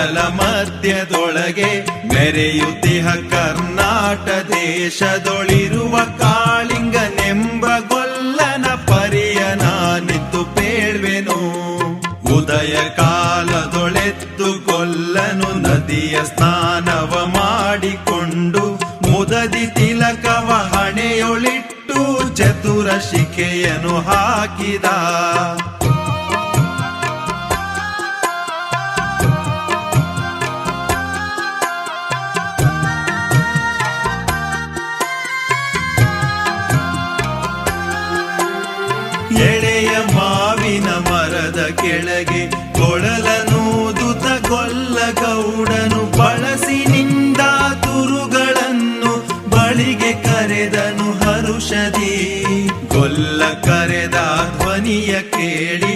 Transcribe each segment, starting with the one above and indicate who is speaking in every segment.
Speaker 1: ಕಡಲ ಮಧ್ಯದೊಳಗೆ ಮೆರೆಯುತ್ತಿಹ ಕರ್ನಾಟ ದೇಶದೊಳಿರುವ ಕಾಳಿಂಗನೆಂಬ ಗೊಲ್ಲನ ಪರಿಯ ನಾನಿತ್ತು ಪೇಳ್ವೆನು. ಉದಯ ಕಾಲದೊಳೆತ್ತು ಗೊಲ್ಲನು ನದಿಯ ಸ್ನಾನವ ಮಾಡಿಕೊಂಡು ಮುದದಿ ತಿಲಕವ ಹಣೆಯೊಳಿಟ್ಟು ಚತುರ ಶಿಖೆಯನ್ನು ಹಾಕಿದ. ಎಳೆಯ ಮಾವಿನ ಮರದ ಕೆಳಗೆ ಕೊಳಲನೂದುತ ಗೊಲ್ಲ ಗೌಡನು ಬಳಸಿನಿಂದ ತುರುಗಳನ್ನು ಬಳಿಗೆ ಕರೆದನು ಹರುಷದಿ. ಗೊಲ್ಲ ಕರೆದ ಧ್ವನಿಯ ಕೇಳಿ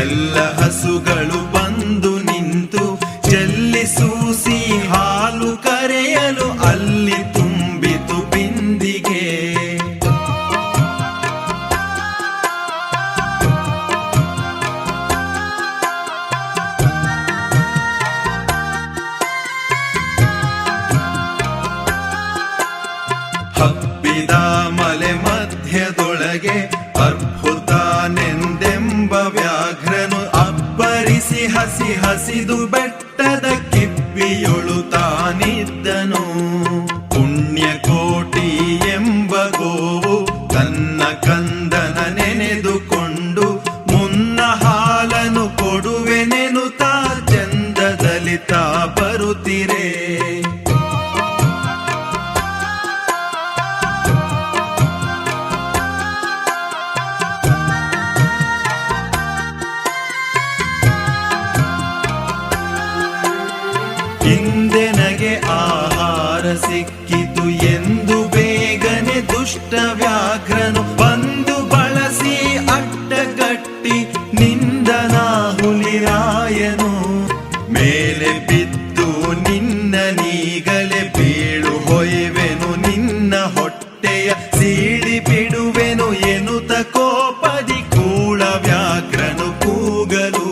Speaker 1: ಎಲ್ಲ ಹಸುಗಳು ಬಂದು ನಿಂತು ಚೆಲ್ಲಿಸೂಸಿ ಹಾಲು ಕರೆಯಲು ಅಲ್ಲಿ ತುಂಬಿತು ಬಿಂದಿಗೆ. ಹಬ್ಬಿದ ಮಲೆ ಮಧ್ಯದೊಳಗೆ ಅರ್ಭುತನೆಂದೆಂಬ ವ್ಯಾಘ್ರನು ಅಬ್ಬರಿಸಿ ಹಸಿ ಹಸಿದು ಬೆಟ್ಟದ ಕಿಪ್ಪಿಯೊಳು ತಾನಿದ್ದನು. ಪುಣ್ಯಕೋಟಿ ಎಂಬ ಗೋವು ತನ್ನ ಕಂದನ ನೆನೆದುಕೊಂಡು ಮುನ್ನ ಹಾಲನು ಕೊಡುವೆನೆನುತ್ತಾ ಚಂದದಲ್ಲಿ ತಾ ಬರುತ್ತಿರೆ. ಹಿಂದೆನಗೆ ಆಹಾರ ಸಿಕ್ಕಿತು ಎಂದು ಬೇಗನೆ ದುಷ್ಟ ವ್ಯಾಘ್ರನು ಬಂದು ಬಳಸಿ ಅಡ್ಡಗಟ್ಟಿ ನಿಂದನ ಹುಲಿರಾಯನು. ಮೇಲೆ ಬಿದ್ದು ನಿನ್ನ ನೀಗಲೇ ಬೀಳು ಹೊಯ್ವೆನು ನಿನ್ನ ಹೊಟ್ಟೆಯ ಸೀಳಿ ಬಿಡುವೆನು ಎನ್ನುತ್ತ ಕೋಪದಿ ಕೂಳ ವ್ಯಾಘ್ರನು ಕೂಗಲು.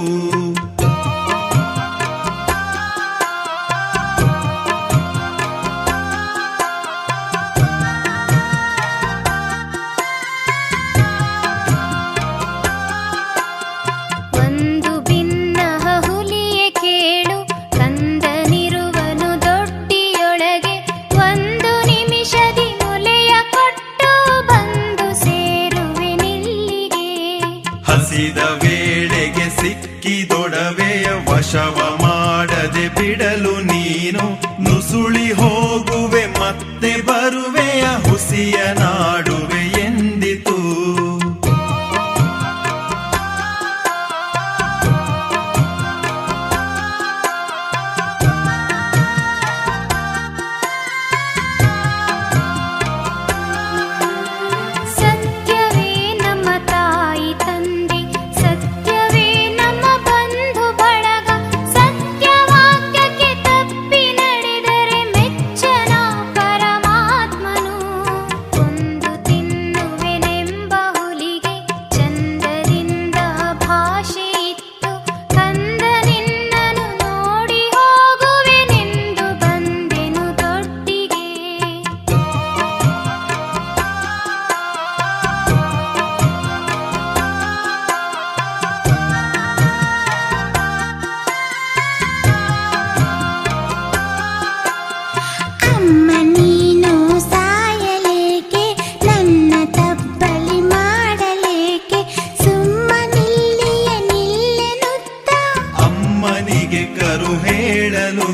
Speaker 1: ಹಸಿದ ವೇಳೆಗೆ ಸಿಕ್ಕಿದೊಡವೆಯ ವಶವ ಮಾಡದೆ ಬಿಡಲು ನೀನು ನುಸುಳಿ ಹೋಗುವೆ ಮತ್ತೆ ಬರುವೆಯ ಹುಸಿಯ ನಾಡುವೆ ಎಂದಿತು. ಕರು ಹೇಳಲು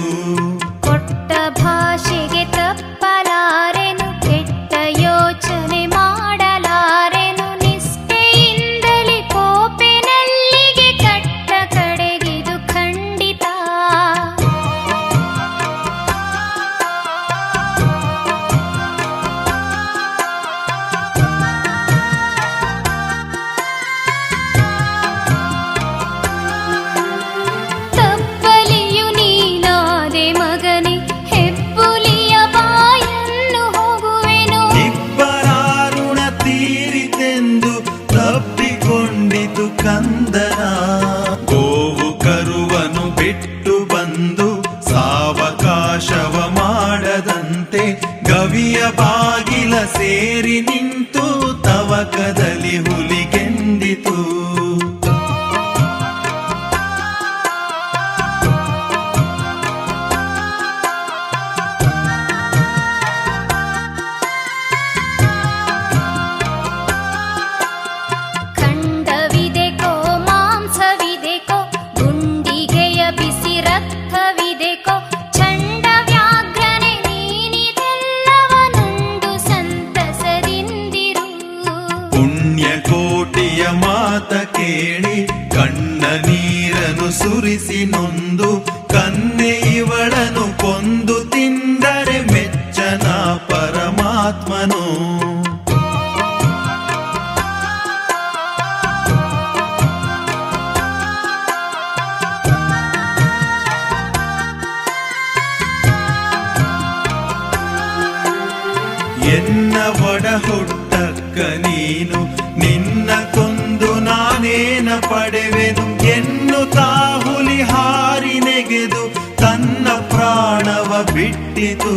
Speaker 2: ಕೊಟ್ಟ ಭಾಷೆಗೆ ತಪ್ಪಲಾರೆನು, ಕೆಟ್ಟ ಯೋಚನೆ ಮಾಡಲಾರೆನು. ನಿಷ್ಠೆಯಿಂದಲೇ ಕೋಪೆನಲ್ಲಿಗೆ ಕಟ್ಟ ಕಡೆಗಿದು ಖಂಡಿತ.
Speaker 1: ಕಂದನ ಗೋವು ಕರುವನು ಬಿಟ್ಟು ಬಂದು ವಶವ ಮಾಡದಂತೆ ಗವಿಯ ಬಾಗಿಲ ಸೇರಿ ನಿಂತು ತವಕದಲ್ಲಿ ಹುಲಿಗೆಂದಿತು.
Speaker 2: ಖಂಡವಿದೆಕೋ ಮಾಂಸವಿದೆಕೋ ಗುಂಡಿಗೆಯ ಬಿಸಿ ರಕ್ತವಿದೆಕೋ ಚಂಡ ವ್ಯಾಘ್ರನೆ ನೀನಿದೆಲ್ಲವನುಂಡು ಸಂತಸದಿಂದಿರು.
Speaker 1: ಪುಣ್ಯಕೋಟಿಯ ಮಾತ ಕೇಳಿ ಕಣ್ಣ ನೀರನ್ನು ಸುರಿಸಿ ನೊಂದು ಕನ್ನೆ ಇವಳನು ಕೊಂದು ತಿಂದರೆ ಮೆಚ್ಚನ ಪರಮಾತ್ಮನು. ಎನ್ನ ಒಡ ಹುಟ್ಟಕ್ಕ ನೀನು ನಿನ್ನ ಕೊಂದು ನಾನೇನ ಪಡೆವೆನು ಎನ್ನುತ್ತಾ ಹುಲಿ ಹಾರಿ ನೆಗೆದು ತನ್ನ ಪ್ರಾಣವ ಬಿಟ್ಟಿತು.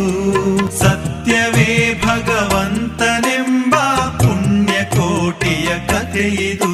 Speaker 1: ಸತ್ಯವೇ ಭಗವಂತನೆಂಬ ಪುಣ್ಯಕೋಟಿಯ ಕಥೆಯಿದು.